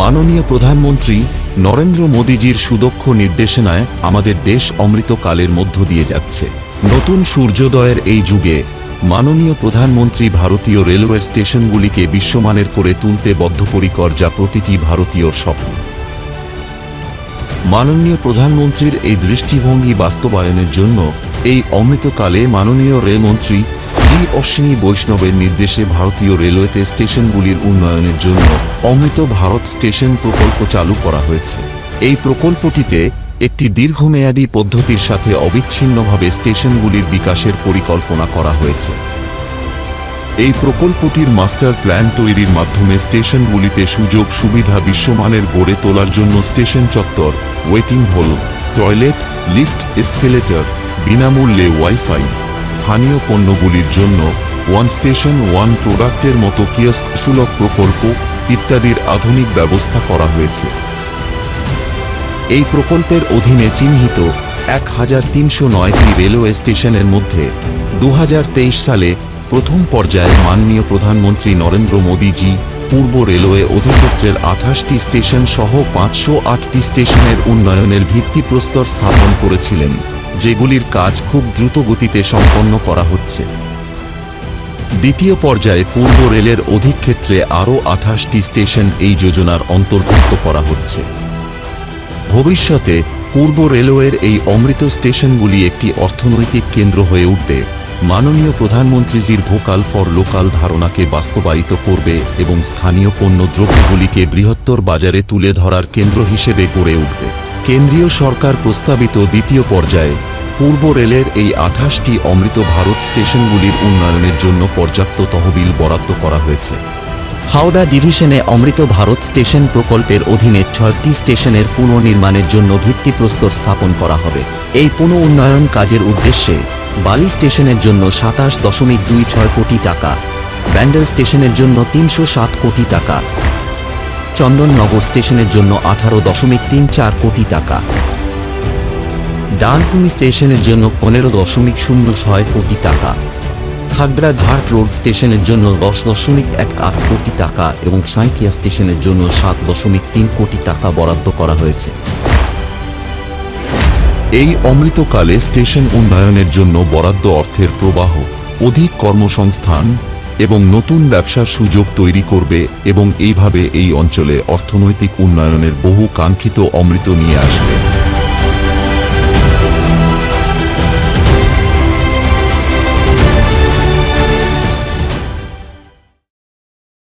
মাননীয় প্রধানমন্ত্রী নরেন্দ্র মোদীজির সুদক্ষ নির্দেশনায় আমাদের দেশ অমৃতকালের মধ্য দিয়ে যাচ্ছে। নতুন সূর্যোদয়ের এই যুগে মাননীয় প্রধানমন্ত্রী ভারতীয় রেলওয়ে স্টেশনগুলিকে বিশ্বমানের করে তুলতে বদ্ধপরিকর, যা প্রতিটি ভারতীয়র স্বপ্ন। মাননীয় প্রধানমন্ত্রীর এই দৃষ্টিভঙ্গি বাস্তবায়নের জন্য এই অমৃতকালে মাননীয় রেলমন্ত্রী শ্রী অশ্বিনী বৈষ্ণবের নির্দেশে ভারতীয় রেলওয়েতে স্টেশনগুলির উন্নয়নের জন্য অমৃত ভারত স্টেশন প্রকল্প চালু করা হয়েছে। এই প্রকল্পটিতে একটি দীর্ঘমেয়াদী পদ্ধতির সাথে অবিচ্ছিন্নভাবে স্টেশনগুলির বিকাশের পরিকল্পনা করা হয়েছে। এই প্রকল্পটির মাস্টার প্ল্যান তৈরির মাধ্যমে স্টেশনগুলিতে সুযোগ সুবিধা বিশ্বমানের গড়ে তোলার জন্য স্টেশন চত্বর, ওয়েটিং হল, টয়লেট, লিফট, এসকেলেটর, বিনামূল্যে ওয়াইফাই, স্থানীয় পণ্যগুলির জন্য ওয়ান স্টেশন ওয়ান প্রোডাক্টের মতো কিয়স্ক সুলভ প্রকল্প ইত্যাদির আধুনিক ব্যবস্থা করা হয়েছে। এই প্রকল্পের অধীনে চিহ্নিত 1309টি রেলওয়ে স্টেশনের মধ্যে 2023 সালে প্রথম পর্যায়ে মাননীয় প্রধানমন্ত্রী নরেন্দ্র মোদীজি পূর্ব রেলওয়ে অধিক্ষেত্রের 28টি স্টেশন সহ 508টি স্টেশনের উন্নয়নের ভিত্তিপ্রস্তর স্থাপন করেছিলেন, যেগুলির কাজ খুব দ্রুত গতিতে সম্পন্ন করা হচ্ছে। দ্বিতীয় পর্যায়ে পূর্ব রেলের অধিক্ষেত্রে আরও 28টি স্টেশন এই যোজনার অন্তর্ভুক্ত করা হচ্ছে। ভবিষ্যতে পূর্ব রেলওয়ের এই অমৃত স্টেশনগুলি একটি অর্থনৈতিক কেন্দ্র হয়ে উঠবে, মাননীয় প্রধানমন্ত্রীজির ভোকাল ফর লোকাল ধারণাকে বাস্তবায়িত করবে এবং স্থানীয় পণ্য দ্রব্যগুলিকে বৃহত্তর বাজারে তুলে ধরার কেন্দ্র হিসেবে গড়ে উঠবে। কেন্দ্রীয় সরকার প্রস্তাবিত দ্বিতীয় পর্যায়ে পূর্ব রেলের এই 28টি অমৃত ভারত স্টেশনগুলির উন্নয়নের জন্য পর্যাপ্ত তহবিল বরাদ্দ করা হয়েছে। হাওড়া ডিভিশনে অমৃত ভারত স্টেশন প্রকল্পের অধীনে 6টি স্টেশনের পুনর্নির্মাণের জন্য ভিত্তিপ্রস্তর স্থাপন করা হবে। এই পুনঃ উন্নয়ন কাজের উদ্দেশ্যে বালি স্টেশনের জন্য 27.26 কোটি টাকা, ব্যান্ডেল স্টেশনের জন্য 307 কোটি টাকা, চন্দননগর স্টেশনের জন্য 18.34 কোটি টাকা, ডানকুনি স্টেশনের জন্য 15.06 কোটি টাকা, খাগড়া ঘাট রোড স্টেশনের জন্য 10.18 কোটি টাকা এবং সাঁইথিয়া স্টেশনের জন্য 7.3 কোটি টাকা বরাদ্দ করা হয়েছে। এই অমৃতকালে স্টেশন উন্নয়নের জন্য বরাদ্দ অর্থের প্রবাহ অধিক কর্মসংস্থান এবং নতুন ব্যবসার সুযোগ তৈরি করবে এবং এইভাবে এই অঞ্চলে অর্থনৈতিক উন্নয়নের বহু কাঙ্ক্ষিত অমৃত নিয়ে আসবে।